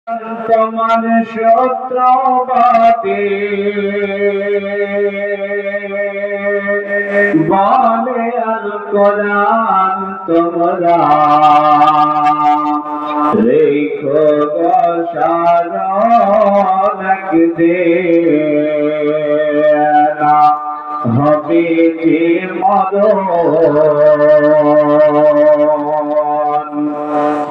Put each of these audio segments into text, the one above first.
তোমার সত্যবাদী বলে আল কোরআন তোমরা রেখো সারণ না হবে যে মরণ।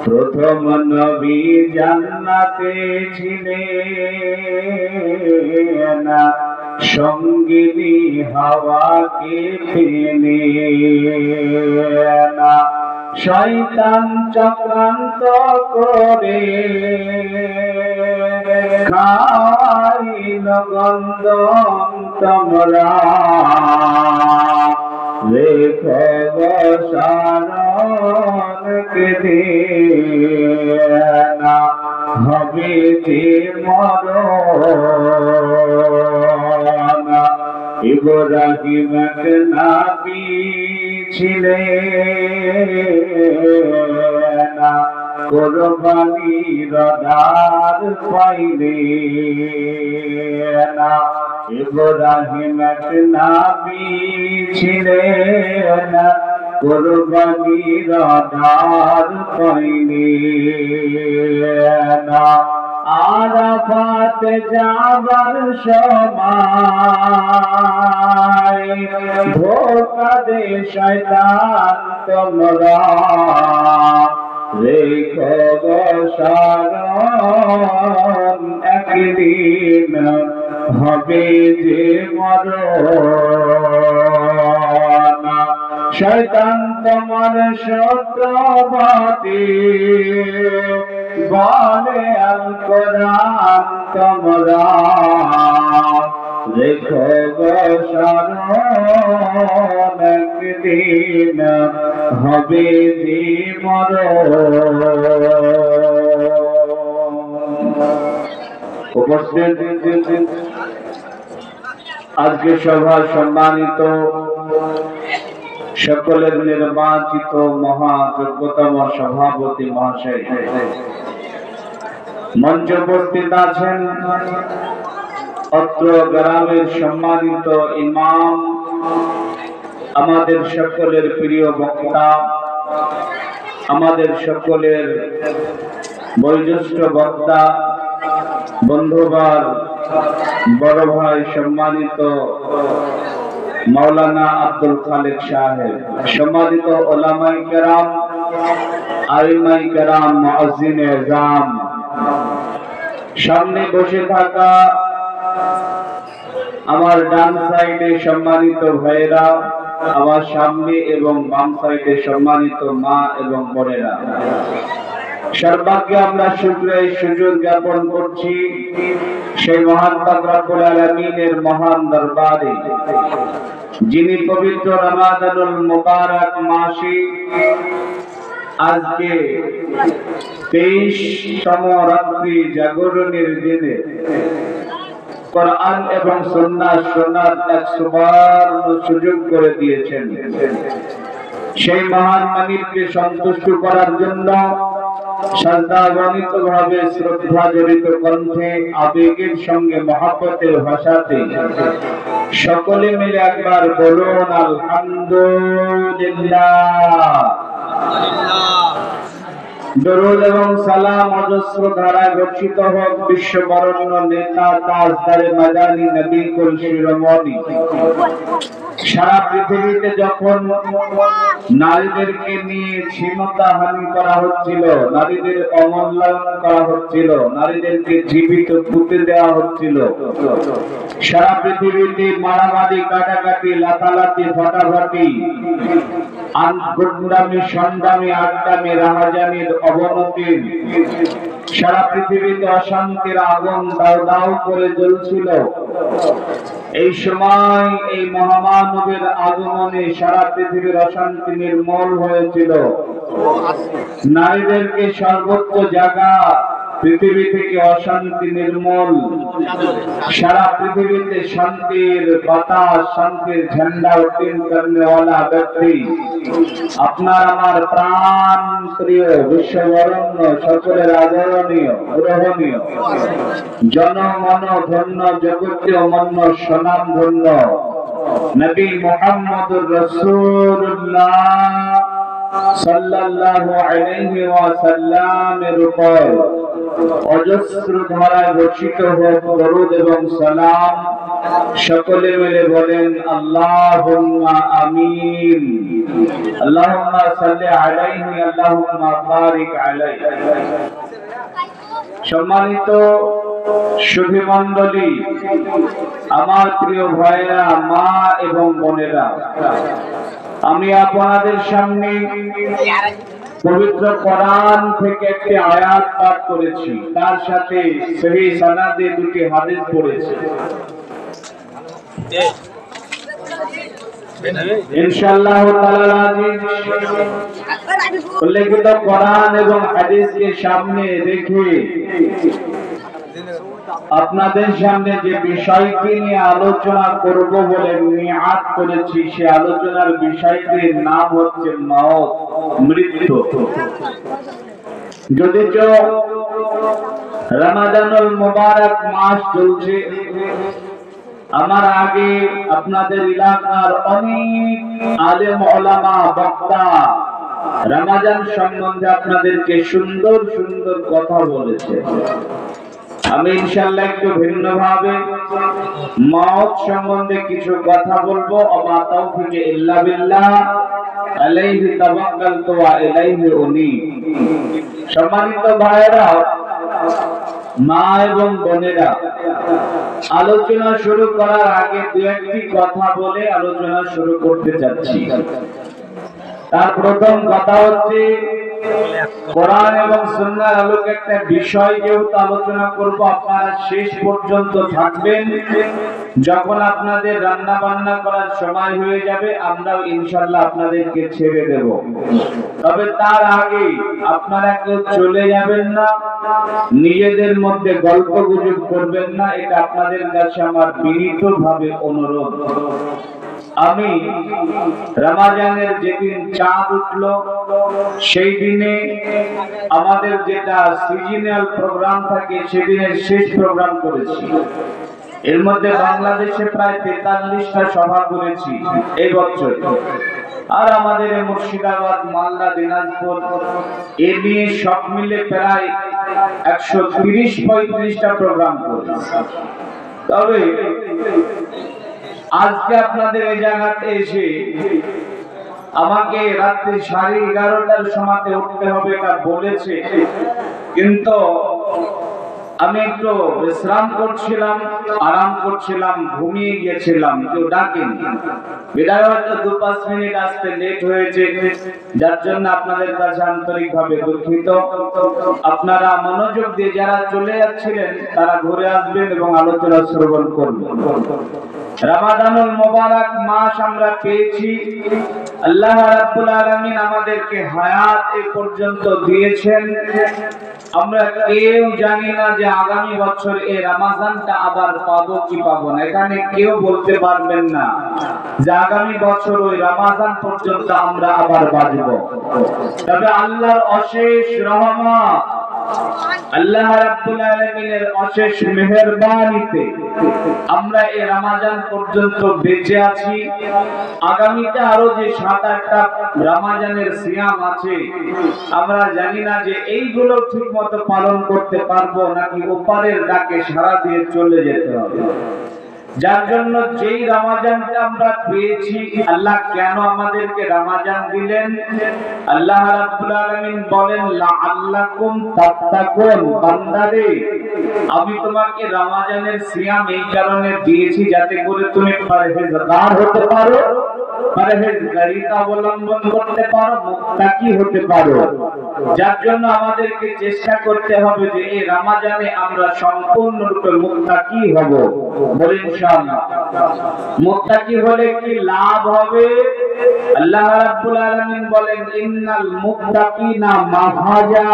প্রথম নবী জান্নাতে ছিলেন, সঙ্গিনী হাওয়াকে পেলেন। শয়তান চক্রান্ত করে খাইল গন্ধম তোমরা রেখো সারণকে না হবে যে মরণ। ইব্রাহিম নবী ছিলেন, কুরবানির ধার পাইলেন। ইব্রাহিম নবী ছিলেন, কুরবানির ধার পাইলেন। আরাফাত যাবার সময় ধোঁকা দে শয়তান তোমরা রেখো সারণ একদিন হবে যে মরণ। শয়তান তোমার সত্যবাদী বলে আল কোরআন তোমরা রেখো সারণ একদিন হবে যে মরণ। উপস্থিত আজকে সভা সম্মানিত সকলের নির্বাচিত মহাযোগ্যতম সভাপতি মহাশয়, মঞ্চে উপস্থিত আছেন অত্র গ্রামের সম্মানিত ইমাম, আমাদের সকলের প্রিয় বক্তা, আমাদের সকলের বয়োজ্যেষ্ঠ বক্তা, বন্ধুবার বড় ভাই সম্মানিত মৌলানা আব্দুল খালেক সাহেব, সম্মানিত ওলামায়ে কেরাম, আইমায়ে কেরাম, মুয়াজ্জিনে আযম, সামনে বসে থাকা আমার ডান সাইডে সম্মানিত ভাইরা, আমার সামনে এবং বাম সাইডে সম্মানিত মা এবং বোনেরা, সর্বাগ্যে আমরা শুকরিয়া সুযোগ জ্ঞাপন করছি সেই মহান পাক রব্বুল আলামিনের মহান দরবারে, যিনি পবিত্র রমাদানুল মুবারক মাসে আজকে 23তম রাত্রি জাগরণের দিনে কোরআন এবং সুন্নাহ শোনার এক সুবর্ণ সুযোগ করে দিয়েছেন। সেই মহান মালিককে সন্তুষ্ট করার জন্য শ্রদ্ধাগণিত ভাবে শ্রদ্ধা জড়িত কণ্ঠে আবেগের সঙ্গে মহব্বতের ভাষাতে সকলে মিলে একবার বলুন আলহামদুলিল্লাহ। দরুদ এবং সালাম অজস্র ধারায় বর্ষিত হোক বিশ্ব বরেণ্য নেতা তাজদারে মাদানী নবী কুল শিরোমণি। সারা পৃথিবীতে যখন নারীদেরকে নিয়ে ক্ষমতাহানি করা হচ্ছিল, নারীদের অমূল্যায়ন করা হচ্ছিল, নারীদেরকে জীবিত পুঁতে দেওয়া হচ্ছিল, সারা পৃথিবীতে মারামারি, কাটাকাটি, লাথালাথি, ফাটাফাটি, গুন্ডামি, সন্ডামি, আড্ডামি, রাহাজানির অবনতির, সারা পৃথিবীতে অশান্তির আগুন দাউ দাউ করে জ্বলছিল। এই সময় এই মহামানবের আগমনে সারা পৃথিবীর অশান্তি নির্মূল হয়েছিল। নারীদেরকে সর্বোচ্চ জায়গা পৃথিবী থেকে অশান্তি নির্মূল, সারা পৃথিবীতে শান্তির বাতাস, শান্তির ঝান্ডা উত্তোলন করনেওয়ালা ব্যক্তি আপনার আমার প্রাণ প্রিয় বিশ্ববরণ্য সকলের আদরণীয় গ্রহণীয় জনমন ধন্য জগতীয় মন্য স্বনাম ধন্য নবী মুহাম্মদুর রাসূলুল্লাহ সাল্লাল্লাহু আলাইহি ওয়াসাল্লামের উপর অজস্র ধারায় বর্ষিত হোক দরুদ এবং সালাম। সকলে মিলে বলেন আল্লাহুম্মা আমিন। আল্লাহুম্মা সাল্লি আলাইহি, আল্লাহুম্মা বারিক আলাইহি। সম্মানিত সুধী মণ্ডলী, আমার প্রিয় ভাইরা, মা এবং বোনেরা, আমি আপনাদের সামনে পবিত্র কোরআন থেকে একটি আয়াত পাঠ করেছি, তার সাথে সহিহ সনদে দুটি হাদিস পড়েছি। ইনশাআল্লাহ তাআলা উল্লেখিত কোরআন এবং হাদিসকে সামনে রেখে আপনাদের সামনে যে বিষয়টি নিয়ে আলোচনা করব বলে নিয়াত করেছি, সে আলোচনার বিষয়টির নাম হচ্ছে মওত, মৃত্যু। যদিচ রমাদানুল মুবারক মাস চলছে, আমার আগে আপনাদের এলাকার অনেক আলেম ওলামা বক্তা রমাদান সম্বন্ধে আপনাদেরকে সুন্দর সুন্দর কথা বলেছে। আমি ইনশাআল্লাহ একটু ভিন্নভাবে মওত সম্বন্ধে কিছু কথা বলবো। ওমা তাওফিক ইল্লা বিল্লাহ, আলাইহি তাওয়াক্কালতু ওয়া ইলাইহি উনীব। সম্মানিত ভাইরা, মা এবং বোনেরা, আলোচনা শুরু করার আগে দু একটি কথা বলে আলোচনা শুরু করতে যাচ্ছি। তার প্রথম কথা হচ্ছে, কোরআন এবং সুন্নাহর আলোকে একটা বিষয় যেহেতু আলোচনা করব, আপনারা শেষ পর্যন্ত থাকবেন। যখন আপনাদের রান্না বান্না করার সময় হয়ে যাবে, আমরাও ইনশাআল্লাহ আপনাদেরকে ছেড়ে দেব। তবে তার আগে আপনারা কেউ চলে যাবেন না, নিজেদের মধ্যে গল্প গুজব করবেন না, এটা আপনাদের কাছে আমার বিনীতভাবে অনুরোধ। আমি রমজানের যেদিন চাঁদ উঠলো, সেই দিনে আমাদের যেটা সিজনাল প্রোগ্রাম থাকে, সেদিনের শেষ প্রোগ্রাম করেছি। এর মধ্যে বাংলাদেশে প্রায় 43টা সভা করেছি এই বছর। আর আমাদের মুর্শিদাবাদ, মালদা, দিনাজপুর এ নিয়ে সব মিলে প্রায় 130-35টা প্রোগ্রাম করেছি। তবে আজকে আপনাদের এই জায়গাতে এসে আমাকে রাত্রি 11:30টার সময় উঠতে হবে এটা বলেছে, কিন্তু আমি একটু বিশ্রাম করছিলাম, আরাম করছিলাম, ঘুমিয়ে গিয়েছিলাম, কেউ ডাকেনি। বিদায় হয়তো 2-5 মিনিট আসতে লেট হয়েছে, যার জন্য আপনাদের কাছে আন্তরিকভাবে দুঃখিত। আপনারা মনোযোগ দিয়ে যারা চলে যাচ্ছিলেন তারা ঘুরে আসবেন এবং আলোচনা শ্রবণ করবেন। রমাদানুল মুবারক মাস আমরা পেয়েছি। আল্লাহ রাব্বুল আলামিন আমাদেরকে হায়াত এ পর্যন্ত দিয়েছেন। আমরা কেউ জানি না যে আগামী বছর এই রমজানটা আবার পাবো কি পাবো না। এখানে কেউ বলতে পারবেন না যে আগামী বছর ওই রমজান পর্যন্ত আমরা আবার বাঁচবো। তবে আল্লাহর অশেষ রহমত, আল্লাহ রাব্বুল আলামিনের অশেষ মেহেরবানিতে আমরা এই রমজান পর্যন্ত বেঁচে আছি। আগামীতে আরো যে 7-8টা রমজানের সিয়াম আছে, আমরা জানি না যে এইগুলো ঠিকমতো পালন করতে পারবো নাকি ওপারের ডাকে সাড়া দিয়ে চলে যেতে হবে। যার জন্য যেই রমজানটা আমরা পেয়েছি, আল্লাহ কেন আমাদেরকে রমজান দিলেন? আল্লাহ রাব্বুল আলামিন বলেন, লাআল্লাকুম তাত্তাকুন, বান্দারে আমি তোমাকে রমজানের সিয়াম এই কারণে দিয়েছি যাতে করে তুমি পরহেজগার হতে পারো, পরহেজগারিতা অবলম্বন করতে পারো, মুত্তাকি হতে পারো। যার জন্য আমাদেরকে চেষ্টা করতে হবে যে এই রমজানে আমরা সম্পূর্ণরূপে মুত্তাকি হব। বলেন ইনশাআল্লাহ। মুত্তাকি হলে কি লাভ হবে? আল্লাহ রাব্বুল আলামিন বলেন, ইন্নাল মুত্তাকিনা মাফাজা,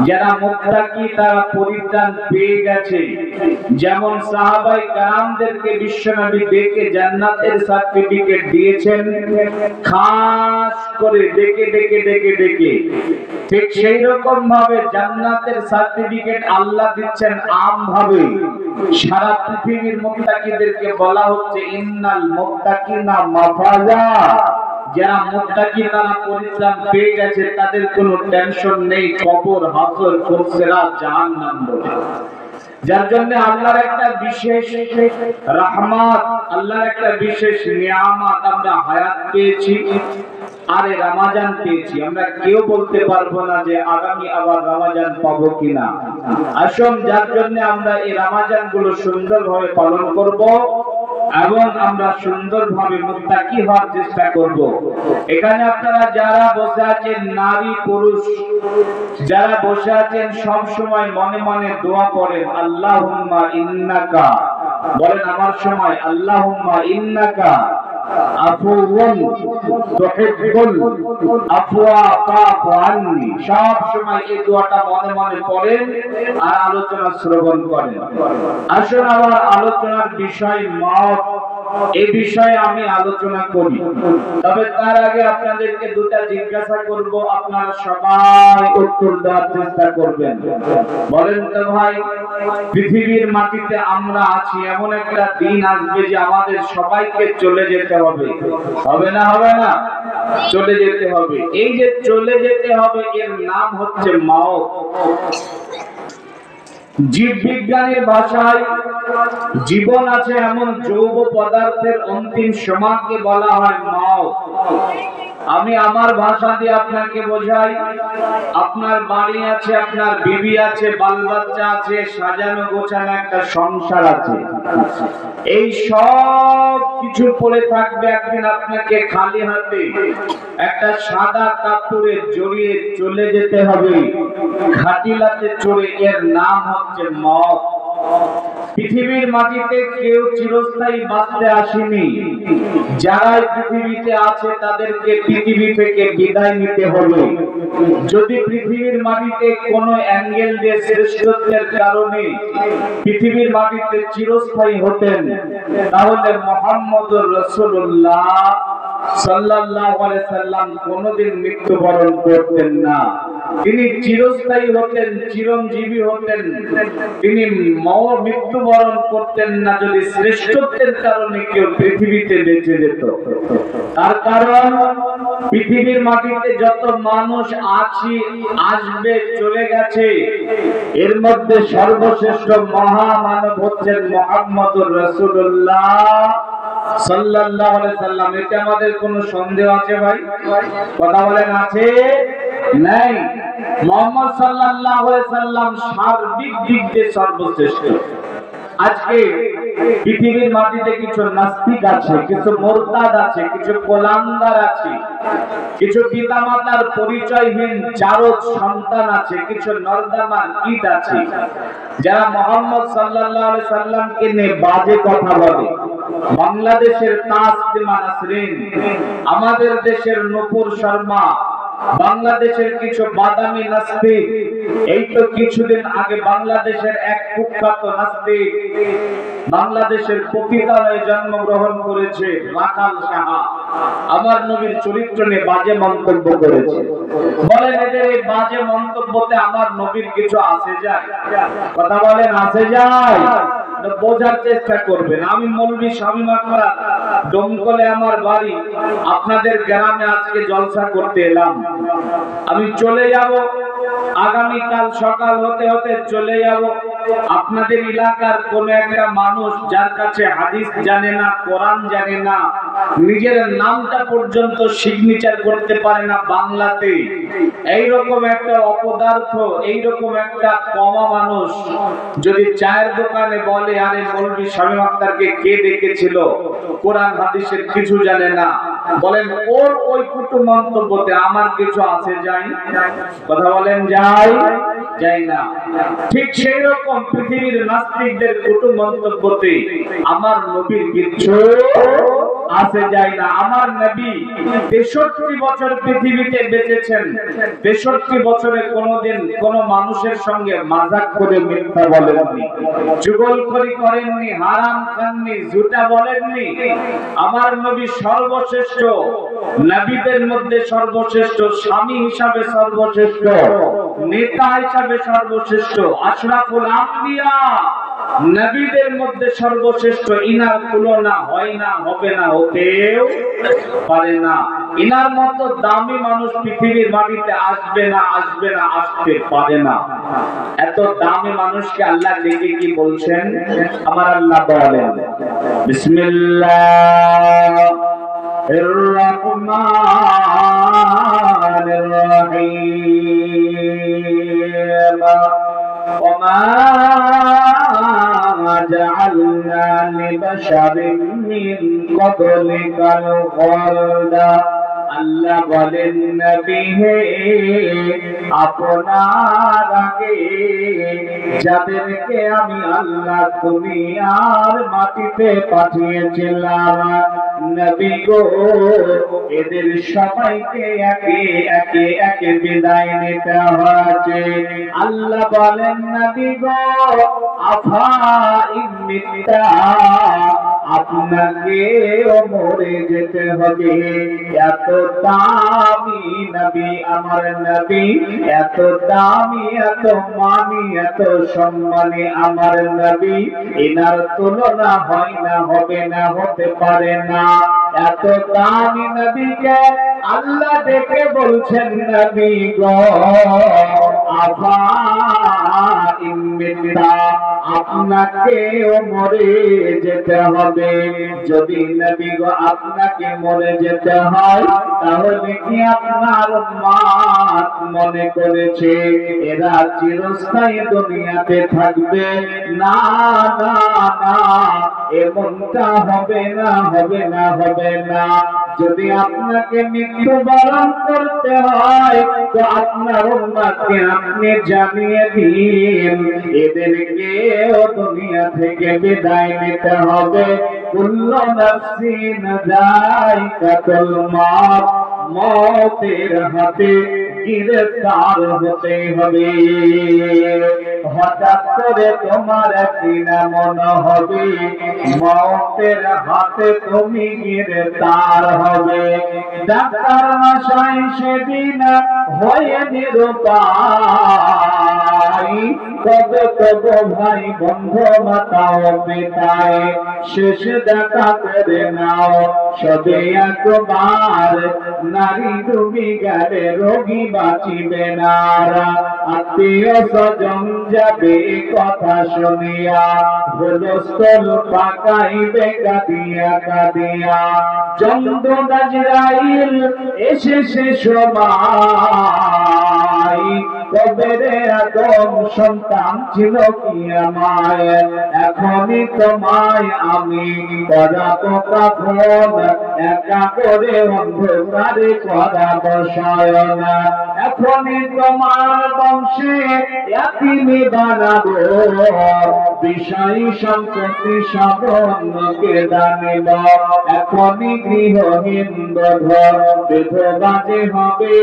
যারা মুত্তাকি তারা পরিত্রাণ পেয়ে গেছে। যেমন সাহাবায়ে কেরামদেরকে বিশ্বনবী ডেকে জান্নাতের সার্টিফিকেট দিয়েছেন, খাস করে ডেকে ডেকে ডেকে ডেকে, ঠিক সেই রকম ভাবে জান্নাতের সার্টিফিকেট আল্লাহ দিচ্ছেন আম ভাবে। সারা পৃথিবীর মুত্তাকিদেরকে বলা হচ্ছে ইন্নাল মুত্তাকিনা মাফাজা, যারা মুত্তাকি তারা পরিত্রাণ পেয়ে গেছে, তাদের কোনো টেনশন নেই কবর, হাসর, ফুলসিরাত, জাহান্নাম বলে। যার জন্য আল্লাহর একটা বিশেষ রহমত, আল্লাহর একটা বিশেষ নিয়ামত, আমরা হায়াত পেয়েছি আর রমজান পেয়েছি। আমরা কেউ বলতে পারবো না যে আগামী আবার রমজান পাবো কিনা। আসুন যার জন্য আমরা এই রমজান গুলো সুন্দরভাবে পালন করব এবং আমরা সুন্দরভাবে মুত্তাকি হওয়ার চেষ্টা করব। এখানে আপনারা যারা বসে আছেন, নারী পুরুষ যারা বসে আছেন, সব সময় মনে মনে দোয়া পড়েন, আল্লাহুম্মা ইন্নাকা, বলেন আমার সময়, আল্লাহুম্মা ইন্নাকা আফুউন তুহিব্বুল আফওয়া ফাফু আন্নি। সব সময় এই দোয়াটা মনে মনে পড়েন আর আলোচনা শ্রবণ করেন। আসুন আমার আলোচনার বিষয় মত, এই বিষয়ে আমি আলোচনা করি। তবে তার আগে আপনাদেরকে দুটা জিজ্ঞাসা করব, আপনারা সবাই উত্তর দেওয়ার চেষ্টা করবেন। বলেন তো ভাই, পৃথিবীর মাটিতে আমরা আছি, এমন একটা দিন আসবে যে আমাদের সবাইকে চলে যেতে হবে, হবে না? হবে না? চলে যেতে হবে। এই যে চলে যেতে হবে, এর নাম হচ্ছে মওত। জীববিজ্ঞানের ভাষায় জীবন আছে এমন যৌগ পদার্থের অন্তিম সীমাকে বলা হয় মওত। আমি আমার ভাষা দিয়ে আপনাকে বোঝাই। আপনার বাড়ি আছে, আপনার বিবি আছে, বাল বাচ্চা আছে, সাজানো গোছানো একটা সংসার আছে, এই সব কিছু পড়ে থাকবে। একদিন আপনাকে খালি হাতে একটা সাদা কাপড়ে জড়িয়ে চলে যেতে হবে, খাটিলাতে চড়ে। এর নাম হচ্ছে মওত। পৃথিবীর মাটিতে কেউ চিরস্থায়ী বাঁচতে আসেনি। যারা পৃথিবীতে আছে তাদেরকে পৃথিবী থেকে বিদায় নিতে হবে। যদি পৃথিবীর মাটিতে কোনো অ্যাঙ্গেল দিয়ে শ্রেষ্ঠত্বের কারণে পৃথিবীর মাটিতে চিরস্থায়ী হতেন, তাহলে মুহাম্মদুর রাসূলুল্লাহ সাল্লাল্লাহু আলাইহি সাল্লাম কোনদিন মৃত্যুবরণ করতেন না। তিনি চিরস্থায়ী হতেন, চিরঞ্জীবী হতেন, তিনি মৃত্যুবরণ করতেন না যদি শ্রেষ্ঠত্বের কারণে কেউ পৃথিবীতে বেঁচে যেত। তার কারণ পৃথিবীর মাটিতে যত মানুষ আছে, আসবে, চলে গেছে, এর মধ্যে সর্বশ্রেষ্ঠ মহামানব হচ্ছেন মুহাম্মদুর রাসূলুল্লাহ সাল্লাল্লাহু আলাইহি সাল্লাম। এতে আমাদের কোনো সন্দেহ আছে ভাই? কথা বলেন, আছে? নাই। মুহাম্মদ সাল্লাল্লাহু আলাইহি সাল্লাম সার্বিক দিক দিয়ে সর্বশ্রেষ্ঠ। আজকে পৃথিবীর মাটিতে কিছু নাস্তিক আছে, কিছু মুরতাদ আছে, কিছু কোলাঙ্গার আছে, কিছু পিতামাতার পরিচয়হীন জারদ সন্তান আছে, কিছু নরদামার কীট আছে, যারা মুহাম্মদ সাল্লাল্লাহু আলাইহি সাল্লামকে নিয়ে বাজে কথা বলে। বাংলাদেশের তাসলিমা নাসরিন, আমাদের দেশের নূপুর শর্মা, বাংলাদেশের কিছু বাদামি নাস্তিক, এই তো কিছুদিন আগে বাংলাদেশের এক কুখ্যাত নাস্তিক বাংলাদেশের পতিতালয়ে জন্মগ্রহণ করেছে, রাখাল সাহা, আমার নবীর চরিত্র নিয়ে বাজে মন্তব্য করেছে। বলেন, এদের এই বাজে মন্তব্যতে আমার নবীর কিছু আসে যায়? কথা বলেন, আসে যায়? বোঝার চেষ্টা করবেন। আমি মৌলভী শামীম আকরাম, ডোমকলে আমার বাড়ি। আপনাদের গ্রামে আজকে জলসা করতে এলাম। আমি চলে যাব, আগামীকাল সকাল হতে হতে চলে যাব। আপনাদের এলাকার কোন একটা মানুষ যার কাছে হাদিস জানে না, কোরআন জানে না, নিজের নামটা পর্যন্ত সিগনেচার করতে পারে না বাংলাতে, এইরকম একটা অপদার্থ, এইরকম একটা কমা মানুষ যদি চায়ের দোকানে বলে, আরে মৌলভী শামীম আক্তারকে কে ডেকেছিল, কোরআন হাদিসের কিছু জানে না, বলেন ওর ওই কুটু মন্তব্যতে আমার কিছু আসে যায়? কথা বলেন, যায়? যায় না। ঠিক সেই রকম পৃথিবীর নাস্তিকদের কুটু মন্তব্যতে আমার নবীর কিছু আসে যায় না। আমার নবী ৬৩ বছর পৃথিবীতে বেঁচেছেন, ৬৩ বছরে কোনোদিন কোন মানুষের সঙ্গে মাজাক করে মিথ্যা বলেননি, চুগলখড়ি করেননি, হারাম খাননি, ঝুটা বলেননি। আমার নবী সর্বশ্রেষ্ঠ নবীদের মধ্যে সর্বশ্রেষ্ঠ, স্বামী হিসাবে সর্বশ্রেষ্ঠ, নেতা হিসাবে সর্বশ্রেষ্ঠ, আশরাফুল আম্বিয়া নবীদের মধ্যে সর্বশ্রেষ্ঠ। ইনার তুলনা হয় না, হবে না, হতেও পারে না। ইনার মতো দামি মানুষ পৃথিবীর মাটিতে আসবে না, আসবে না, আসতে পারে না। এত দামি মানুষকে আল্লাহ ডেকে কি বলছেন? আমার আল্লাহ বলেন বিসমিল্লাহির রহমানির রহিম। ওমা জাআলনা লিবাশারিন মিন ক্বাবলিকাল খালদা। আল্লাহ বলেন নবী হে, আপনার আগে যাদেরকে আমি আল্লাহ দুনিয়ার মাটিতে পাঠিয়েছিলাম নবী গো, এদের সবাইকে একে একে একে বিদায় নিতে হয়েছে। আল্লাহ বলেন নবী গো, আফা ইমিতা, আপনাকে মরে যেতে হবে। এত দামি নবী আমার নবী, এত দামি, এত মানি, এত সম্মানী আমার নবী, এনার তুলনা হয় না, হবে না, হতে পারে না। এত দামি নবীকে আল্লাহ দেখে বলছেন নবী গো, আফা ইমিতা, আপনাকেও মরে যেতে হবে। যদি নবী গো আপনাকে মরে যেতে হয়, তাহলে কি আপনার উম্মত মনে করেছে এরা চিরস্থায়ী দুনিয়াতে থাকবে? না না না, এমনটা হবে না, হবে না, হবে না। যদি আপনাকে মৃত্যুবরণ করতে হয়, তো আপনার উম্মতকে আপনি জানিয়ে দিন এদেরকেও দুনিয়া থেকে বিদায় নিতে হবে। কুল্লু নাফসিন যায়কাতুল মউত, মওতের হাতে গ্রেফতার হতে হবে। হঠাৎ করে তোমার একদিন এমন হবে, মওতের হাতে তুমি গ্রেফতার হবে। ডাক্তার মশাই সেদিন হয়ে নিরুপায়, কবে তবু ভাই বন্ধু মাতাও পিতায়, শেষ দেখা করে নাও সবে একবার। নারী তুমি গেলে রোগী বাঁচিবে না, আত্মীয় স্বজন যাবে কথা শুনিয়া, হুলস্থল পাকাইবে কাঁদিয়া কাঁদিয়া। চন্দ্র আজরাইল এসেছে সবাই, কবে রে আদম সন্তান ছিল কি আমায়, এখনই তোমায় আমি করাবো কাফন, একা করে অন্ধকারে করাবো শয়ন। এখনই তোমার বংশে ইয়াতীমি বানাবো, বিষয় সম্পত্তি সব অন্যকে দানিব। এখনই গৃহহীন বিধবা যে হবে,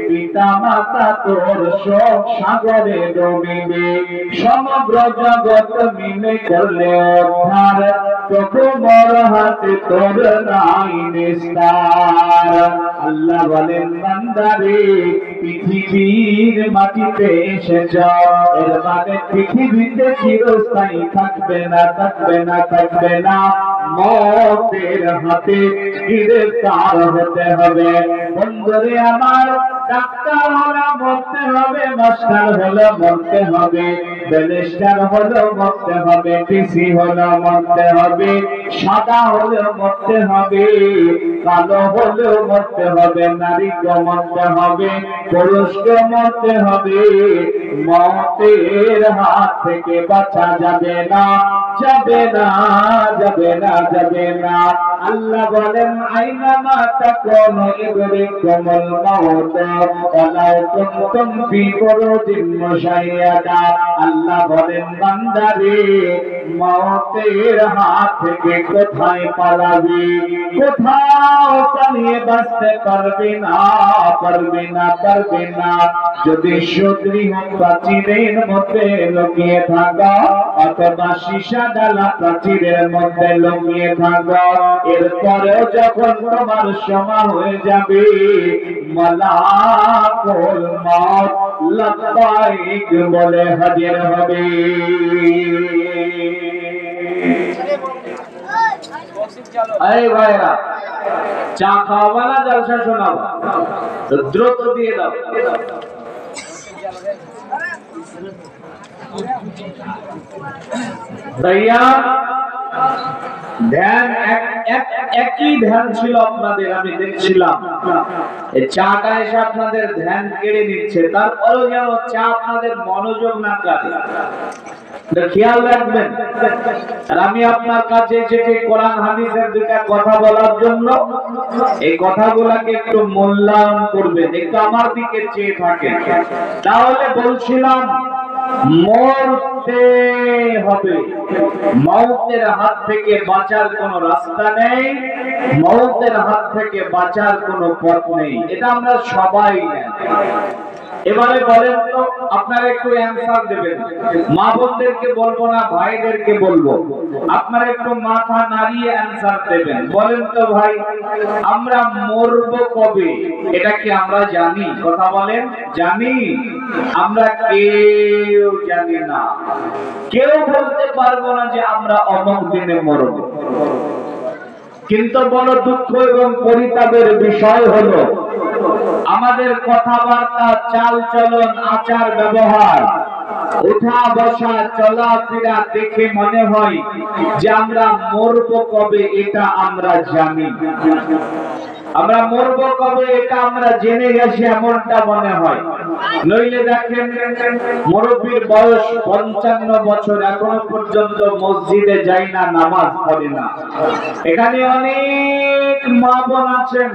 পিতা মাতা তোর শোক সাগরে ডুবিবে। সমগ্র জগৎ মিলে করলে উদ্ধার, তবু বড় হাতে তোর নাই নিস্তার। আল্লাহ বলেন বান্দারে, পৃথিবীর মাটিতে এসেছ, এর মানে পৃথিবীতে চিরস্থায়ী থাকবে না, থাকবে না, থাকবে না। মওতের হাতে গ্রেফতার হতে হবে। বন্ধুরে আমার, ডাক্তার হলে মরতে হবে, মাস্টার হলে মরতে হবে, ব্যারিস্টার হলে মরতে হবে, ডিসি হলে মরতে হবে, সাদা হলে মরতে হবে, কালো হলেও মরতে হবে, নারীকে মরতে হবে, পুরুষকে মরতে হবে। মওতের হাত থেকে বাঁচা যাবে না, যাবে না, যাবে না, যাবে না। আল্লাহ বলেন আইনামা তাকুনু ইদরিকুমুল মাউত ওয়ালাউ কুনতুম ফি বুরুজিন মুশাইয়াদা। আল্লাহ বলেন বান্দারে মওতের হাত থেকে কোথায় পালাবি, কোথাও পালিয়ে বাঁচতে পারবি না, পারবি না, পারবি না। যদি সুদৃঢ় প্রাচীরের মধ্যে লুকিয়ে থাকা অথবা সীসা ডালা প্রাচীরের মধ্যে লুকিয়ে থাকা, এরপরেও যখন তোমার সময় হয়ে যাবে মালাকুল মউত লব্বাইক বলে হাজির হবে। এই ভাইরা চা খাওয়াবা না জলসা শোনাবা? দ্রুত দিয়ে দাও। ভাইয়া ধ্যান একই ধ্যান ছিল আপনাদের, আমি দেখছিলাম এই চাটা এসে আপনাদের ধ্যান কেড়ে নিচ্ছে, তারপরেও যেন চা আপনাদের মনোযোগ না কাটে, খেয়াল রাখবেন। আর আমি আপনার কাছে এসেছি কোরআন হাদিসের দুটা কথা বলার জন্য, এই কথাগুলোকে একটু মূল্যায়ন করবেন, একটু আমার দিকে চেয়ে থাকেন। তাহলে বলছিলাম মরতে হবে, মওতের হাত থেকে বাঁচার কোনো রাস্তা নেই, মওতের হাত থেকে বাঁচার কোনো পথ নেই, এটা আমরা সবাই জানি। এবারে বলেন তো, আপনারা একটু অ্যানসার দেবেন, মা বোনদেরকে বলবো না, ভাইদেরকে বলবো, আপনারা একটু মাথা নাড়িয়ে অ্যানসার দেবেন। বলেন তো ভাই, আমরা মরবো কবে এটা কি আমরা জানি? কথা বলেন, জানি? আমরা কেউ জানি না, কেউ বলতে পারবো না যে আমরা অমুক দিনে মরব। কিন্তু বড় দুঃখ এবং পরিতাপের বিষয় হলো আমাদের কথাবার্তা, চাল চলন, আচার ব্যবহার, উঠা বসা, চলাফেরা দেখে মনে হয় যে আমরা মরবো কবে এটা আমরা জানি, আমরা মরবো কবে এটা আমরা জেনে গেছি এমনটা মনে হয়। নইলে দেখেন মুরব্বীর বয়স 55 বছর, এখনো পর্যন্ত মসজিদে যায় না, নামাজ পড়ে না। এখানে অনেক মা বোন আছেন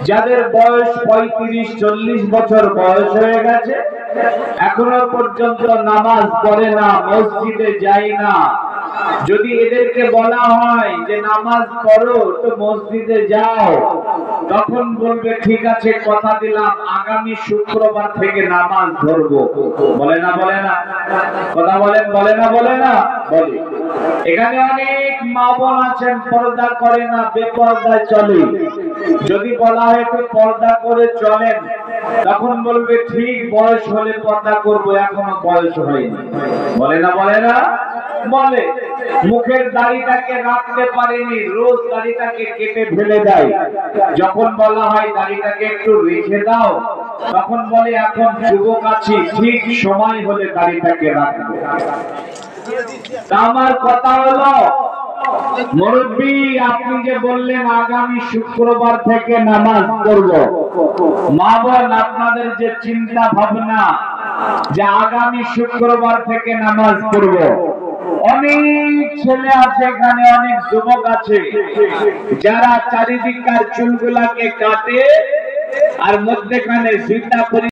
যাদের বয়স 35-40 বছর বয়স হয়ে গেছে, এখনো পর্যন্ত নামাজ পড়ে না, মসজিদে যায় না। যদি এদেরকে বলা হয় যে নামাজ পড়ো, তো মসজিদে যাও, তখন বলবে ঠিক আছে, কথা দিলাম আগামী শুক্রবার থেকে নামাজ ধরবো। বলে না, বলে না? কথা বলেন, বলে না, বলে না? বলে। এখানে অনেক মা বোন আছেন পর্দা করে না, বেপর্দায় চলে। যদি বলা হয় একটু পর্দা করে চলেন, তখন বলবে ঠিক বয়স হলে পর্দা করবো, এখনো বয়স হয়নি। বলে না, বলে না? বলে। মুখের দাড়িটাকে রাখতে পারেনি, রোজ দাড়িটাকে কেটে ফেলে দেয়। যখন বলা হয় দাড়িটাকে একটু রেখে দাও, তখন বলে এখন যুবক আছি, ঠিক সময় হলে দাড়িটাকে রাখবো। আমার কথা হলো মুরব্বী, আপনি যে বললেন আগামী শুক্রবার থেকে নামাজ পড়ব, মা বোন আপনাদের যে চিন্তা ভাবনা যে আগামী শুক্রবার থেকে নামাজ পড়ব, অনেক ছেলে আছে এখানে, অনেক যুবক আছে যারা চারিদিককার চুলগুলাকে কাটে আর মধ্যেখানে জুতা